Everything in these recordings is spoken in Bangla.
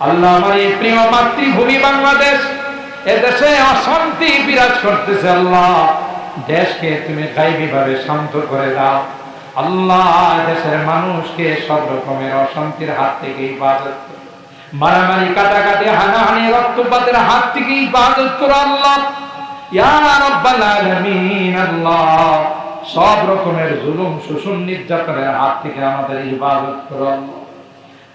আল্লাহ, আমার এই প্রিয় মাতৃভূমি বাংলাদেশ, এদেশে অশান্তি বিরাজ করতেছে। আল্লাহ, দেশকে তুমি গায়বী ভাবে শান্ত করে দাও। আল্লাহ, দেশের মানুষকে সব রকমের অশান্তির হাত থেকে হিফাজত করো, মারামারি, কাটাকাটি, হানাহানি, রক্তপাতের হাত থেকে হিফাজত করো। আল্লাহ, ইয়া রাব্বাল আলামিন, আল্লাহ, সব রকমের জুলুম, শোষণ, নির্যাতনের হাত থেকে আমাদের হিফাজত করো। আল্লাহ,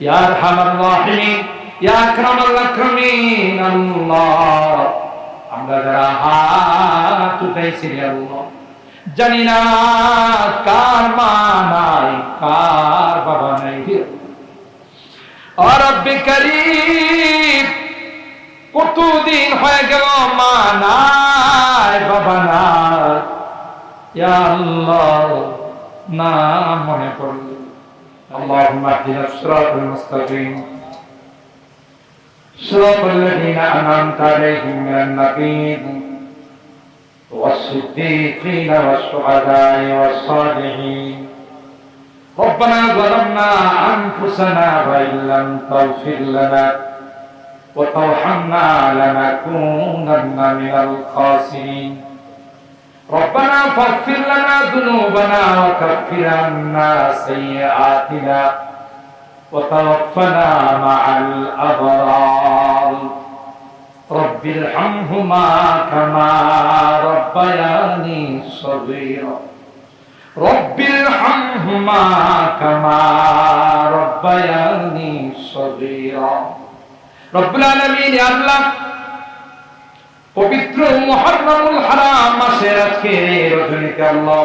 ইয়া আরহামার রাহিমিন, ইয়া আকরামাল আকরামিন, আল্লাহ, আমরা যারা হাত উঠাইছি আল্লাহ, জানি না কার মা নাই, কার বাবা নাই। ও রব্বে কারীম, কতদিন হয়ে গেল মা নাই, বাবা নাই। ইয়া আল্লাহ, না মনে পড়ল। আল্লাহুম্মা ইহদিনাস সিরাতাল মুস্তাকিম, সিরাতাল লাযীনা আন'আমতা আলাইহিম মিনান নাবিয়্যিন والصديقين والشهداء والصالحين. ربنا ظلمنا أنفسنا وإن لم تغفر لنا وترحمنا لنكونن من الخاسرين. ربنا فاغفر لنا ذنوبنا وكفر عنا سيئاتنا وتوفنا مع الأبرار. رب ارحمهما كما ربياني صغيرا. رب ارحمهما كما ربياني صغيرا. رب العالمين, يا الله, পবিত্র মুহররমুল হারাম মাসের আজকের এই রজনীতে আল্লাহ,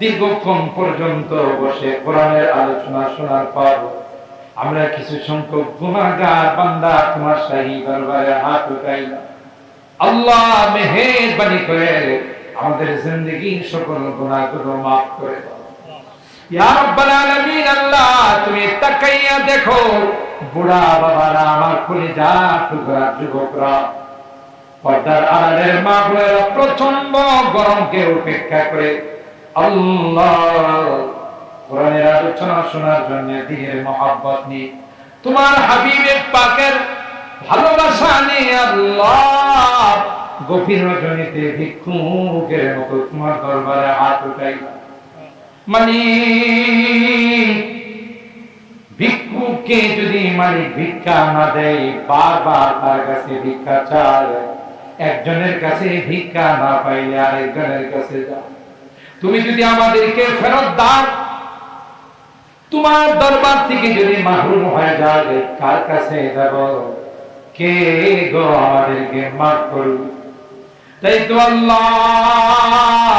দীর্ঘক্ষণ পর্যন্ত বসে কোরআনের আলোচনা শোনার পর আমরা কিছু সংখ্যক গুনাহগার বান্দা তোমার শাহী দরবারে হাত উঠাইলাম। আল্লাহ, মেহেরবানি করে আমাদের জিন্দেগীর সকল গুনাহগুলো maaf করে দাও। ইয়া রাব্বাল আলামিন, আল্লাহ, তুমি তাকাইয়া দেখো, বুড়া বাবারা, আমার কলিজা টুকরা যুবকরা, পর্দার আড়ালের মা বোনেরা প্রচন্ড গরমকে উপেক্ষা করে আল্লাহ কোরআনের আলোচনা শোনার জন্য দিনের মহব্বত নিয়ে, তোমার হাবিবের পাকের ভালোবাসা নিয়ে আল্লাহ গভীর রজনীতে ভিক্ষুকের মতো তোমার দরবারে হাত উঠাইলাম। ভিক্ষুককে যদি মালিক ভিক্ষা না দেয়, বারবার তার কাছে ভিক্ষা চায়, একজনের কাছে ভিক্ষা না পাইলে আরেকজনের কাছে যাও। তুমি যদি আমাদেরকে ফেরত দাও, তোমার দরবার থেকে যদি মাহরুম হয়ে যায়, কার কাছে যাব? কে গো আমাদেরকে মাফ করবে? তাই তো আল্লাহ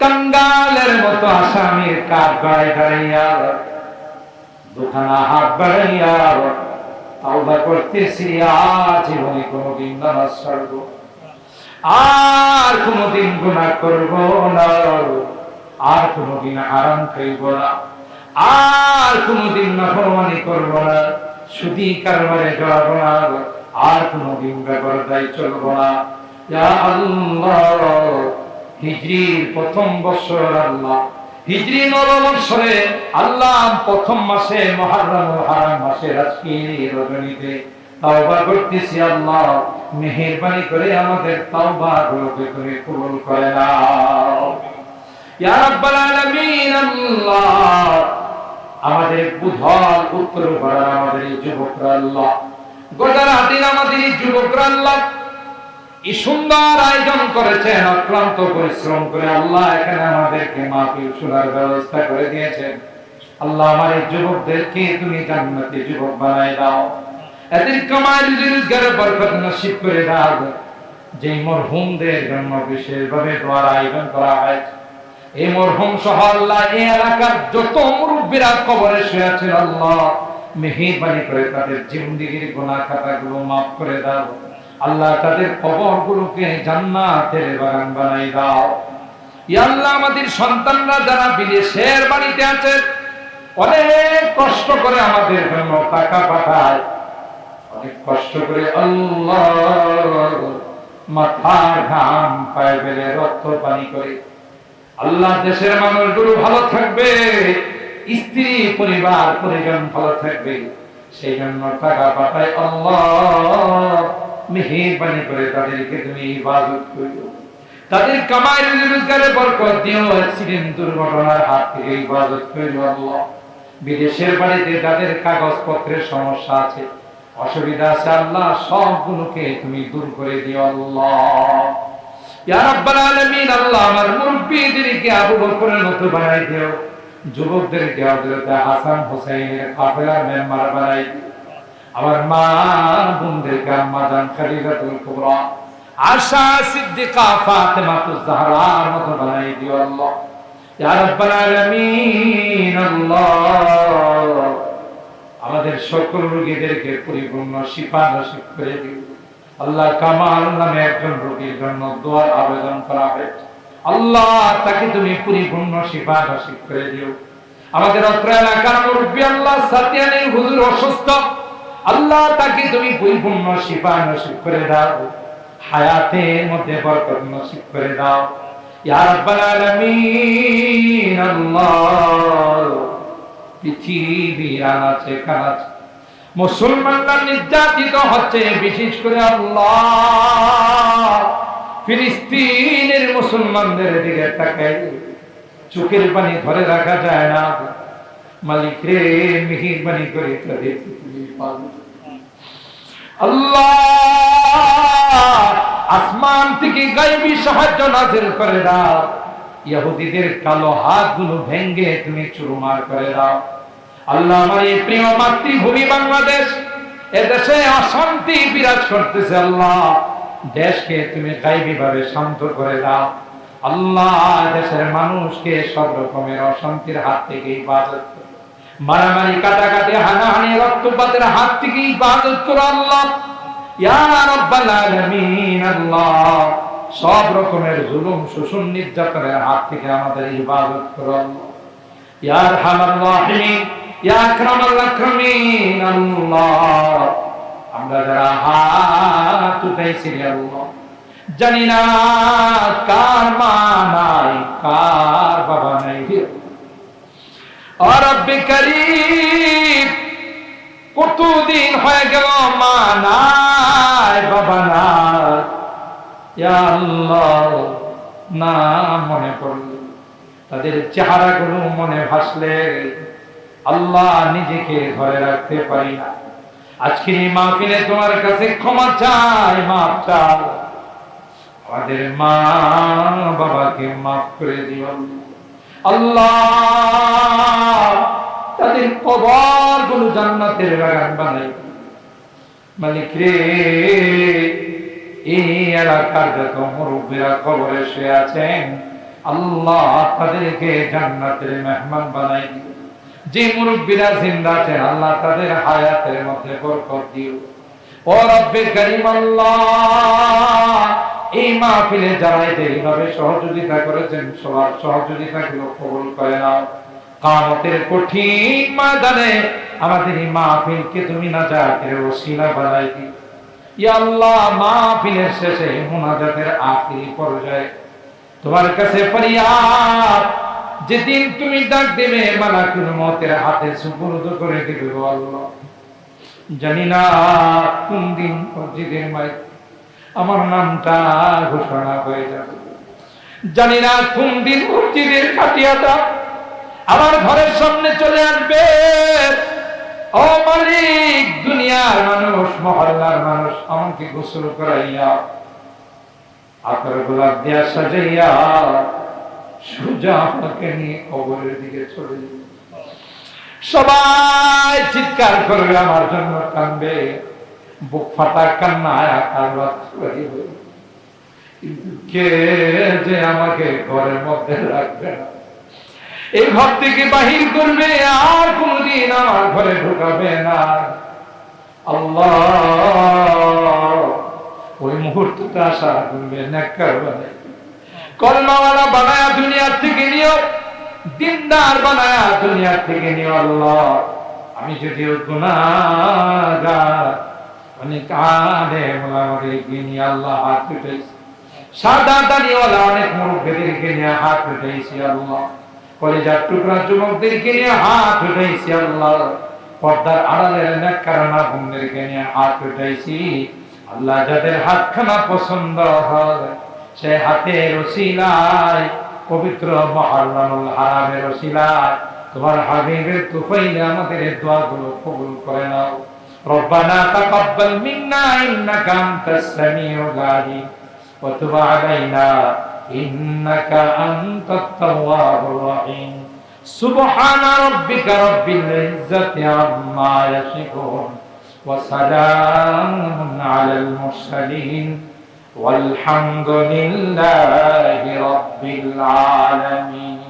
কাঙ্গালের মতো আসামির কাঠ গড়াই দাঁড়াইয়া, দুখানা হাত বাড়াইয়া তাওবা করতেছি, আর জীবনে কোনোদিন নামাজ ছাড়ব, আর কোনোদিন গুনাহ করব না, আর কোনোদিন হারাম খাইব না, আর কোনোদিন নাফরমানি করব না, সুদী কারবারে জড়াব না, আর কোনোদিন বেপরদায় চলব না। ইয়া আল্লাহ, হিজরির প্রথম বছর, আল্লাহ হিজরি নববর্ষে আল্লাহ প্রথম মাসে মুহররমুল হারাম মাসের আজকের রজনীতে তাওবা করতেছি। আল্লাহ, মেহেরবানি করে আমাদের তাওবাগুলোকে তুমি কবুল করে নাও। ইয়া রাব্বাল আলামিন, আল্লাহ, আমাদের বুধল উত্তর পাড়ার আমাদের এই যুবকরা, আল্লাহ গোদারাহাটির আমাদের এই যুবকরা, আল্লাহ এই সুন্দর আয়োজন করেছেন, অক্লান্ত পরিশ্রম করে আল্লাহ এখানে আমাদেরকে মাহফিল শোনার ব্যবস্থা করে দিয়েছেন। আল্লাহ, আমার এই যুবকদেরকে তুমি জান্নাতি যুবক বানায় দাও, এদের কামাই রোজগারে বরকত নসিব করে দাও। যে মরহুমদের জন্য বিশেষভাবে দোয়ার আয়োজন করা হয়েছে, এই মরহুম সহ আল্লাহ এই এলাকার যত মুরব্বীরা কবরে শুয়ে আছেন, আল্লাহ মেহেরবানি করে তাদের জিন্দেগীর গুনাহ খাতাগুলো মাফ করে দাও। আল্লাহ, তাদের কবরগুলোকে জান্নাতের বাগান বানাই দাও। ইয়া আল্লাহ, আমাদের সন্তানরা যারা বিদেশের বাড়িতে আছে, অনেক কষ্ট করে আমাদের জন্য টাকা পাঠায়, অনেক কষ্ট করে আল্লাহ মাথার ঘাম পায়ে ফেলে রক্ত পানি করে, আল্লাহ দেশের মানুষগুলো ভালো থাকবে, স্ত্রী পরিবার পরিজন ভালো থাকবে, সেই জন্য টাকা পাঠায় আল্লাহ, মেহেরবানি করে তাদেরকে তুমি ইবাদত করো, তাদের কামাই রোজগারে বরকত দিও, অ্যাক্সিডেন্ট দুর্ঘটনার হাত থেকে ইবাদত করো আল্লাহ। বিদেশের বাড়িতে যাদের কাগজপত্রের সমস্যা আছে, অসুবিধা আছে আল্লাহ, সবগুলোকে তুমি দূর করে দিও আল্লাহ। ইয়া রাব্বাল আলামিন, আল্লাহ আমার মুরব্বিদেরকে আবু বকরের মতো বানাই দিও, যুবকদেরকে হযরত হাসান হুসাইনের কাফেলার মেম্বার বানাই দিও, আমার মা বোনদেরকে আম্মা জান খাদিজাতুল কুবরা, আয়েশা সিদ্দিকা, ফাতেমাতুজ জাহরার মতো বানাই দিও আল্লাহ। ইয়া রাব্বাল আলামিন, আল্লাহ আমাদের সকল রোগীদেরকে পরিপূর্ণ শিফা নসিব করে দিও আল্লাহ। কামাল নামে একজন রোগীর জন্য দোয়ার আবেদন করা হয়েছে আল্লাহ, তাকে তুমি পরিপূর্ণ শিফা নসিব করে দিও। আমাদের অত্র এলাকার মুরব্বী আল্লাহ সাতিয়ানের হুজুর অসুস্থ আল্লাহ, তাকে তুমি পরিপূর্ণ শিফা নসিব করে দাও, হায়াতের মধ্যে বরকত নসিব করে দাও ইয়া রাব্বাল আলামিন। আল্লাহ পৃথিবীর আনাচে কানাচে মুসলমানরা নির্যাতিত হচ্ছে, বিশেষ করে আল্লাহ ফিলিস্তিনের মুসলমানদের দিকে তাকাই চোখের পানি ধরে রাখা যায় না। মালিক রে, মেহেরবানি করে তাদের আল্লাহ আসমান থেকে গায়বী সাহায্য নাযিল করে দাও, ইহুদিদের কালো হাতগুলো ভেঙে তুমি চুরমার করে দাও আল্লাহ। আমার এই প্রিয় মাতৃভূমি বাংলাদেশ, এদেশে অশান্তি বিরাজ করতেছে আল্লাহ, দেশকে তুমি গায়বী ভাবে শান্ত করে দাও আল্লাহ। দেশের মানুষকে সব রকমের অশান্তির হাত থেকে হেফাজত করো, মারামারি কাটাকাটি হানাহানি রক্তপাতের হাত থেকে হেফাজত করো আল্লাহ ইয়া রাব্বাল আলামিন। আল্লাহ সব রকমের জুলুম শোষণ নির্যাতনের হাত থেকে আমাদের হেফাজত করো আল্লাহ ইয়া আরহামার রাহিমিন, ইয়া আকরামাল আকরামিন। আল্লাহ আমরা যারা হাত উঠাইছি আল্লাহ, জানি না কার মা নাই, কার বাবা নাই, ও রব্বে কারীম কতদিন হয়ে গেল মা নাই, বাবা নাই, ইয়া আল্লাহ না মনে পড়লে, তাদের চেহারাগুলো মনে ভাসলে আল্লাহ নিজেকে ধরে রাখতে পারি না। আজকে এই মাহফিলে তোমার কাছে ক্ষমা চাই, মাফ চাই, আমাদের মা বাবাকে মাফ করে দিও আল্লাহ, তাদের কবরগুলো জান্নাতের বাগান বানাই মালিক রে। এই এলাকার যত মুরব্বীরা কবরে শুয়ে আছেন আল্লাহ, তাদেরকে জান্নাতের মেহমান বানাই দিও। যে মুরব্বীরা জিন্দা আছেন আল্লাহ, তাদের হায়াতের মধ্যে বরকত দিও ও রব্বে কারীম। আল্লাহ এই মাহফিলে যারা এইভাবে সহযোগিতা করেছেন সবার সহযোগিতাগুলো কবুল করে নাও। কিয়ামতের কঠিন ময়দানে আমাদের এই মাহফিলকে তুমি নাজাতের ওসিলা বানাই দিও ইয়া আল্লাহ। মাহফিলের শেষে মুনাজাতের আখিরি পর্যায়ে তোমার কাছে ফরিয়াদ, যেদিন তুমি ডাক দেবে মালাকুল মউতের হাতে সুপুর্দ করে দিবে আল্লাহ, জানি না কোন দিন মসজিদের মাইক আমার নামটা ঘোষণা হয়ে যাবে, জানি না কোন দিন মসজিদের খাটিয়াটা আমার ঘরের সামনে চলে আসবে। ও মালিক, দুনিয়ার মানুষ, মহল্লার মানুষ আমাকে গোসল করাইয়া আতর গোলাপ দিয়া সাজাইয়া সোজা আমাকে নিয়ে কবরের দিকে চলে যাবে। সবাই চিৎকার করবে, আমার জন্য কাঁদবে, বুক ফাটা কান্নায় আকার কিন্তু কে যে আমাকে ঘরের মধ্যে রাখবে না, এই ঘর থেকে বাহির করবে, আর কোনদিন আমার ঘরে ঢুকাবে না আল্লাহ। ওই মুহূর্তটা আশা করবে, নেককার বানায়, কলমাওয়ালা বানায়া দুনিয়ার থেকে নিও, দিনদার বানায়া দুনিয়ার থেকে নিও আল্লাহ। আমি যদিও গুনাহগার, অনেক আলেম ওলামাদেরকে নিয়ে আল্লাহ হাত উঠাইছি, সাদা দাড়িওয়ালা অনেক মুরব্বিদেরকে নিয়ে হাত উঠাইছি আল্লাহ, কলেজার টুকরা যুবকদেরকে নিয়ে হাত উঠাইছি আল্লাহ। পর্দার আড়ালের নেককারনা বোনদেরকে নিয়ে হাত উঠাইছি। আল্লাহ যাদের হাতখানা পছন্দ হয় সে হাতের ওসিলায় পবিত্র মুহররমুল হারামের ওসিলায় তোমার হাবিবের তুফাইলে আমাদের এই দোয়াগুলো কবুল করে নাও। রব্বানা তাকাব্বাল মিন্না ইন্নাকা আনতাস সামিউল আলিম ওয়া তুব আলাইনা ইন্নাকা আনতাত তাওয়াবুর রহিম। সুবহানা রাব্বিকা রাব্বিল ইজ্জাতি আম্মা ইয়াসিফুন ওয়া সালামুন আলাল মুরসালিন ওয়ালহামদুলিল্লাহি রাব্বিল আলামিন।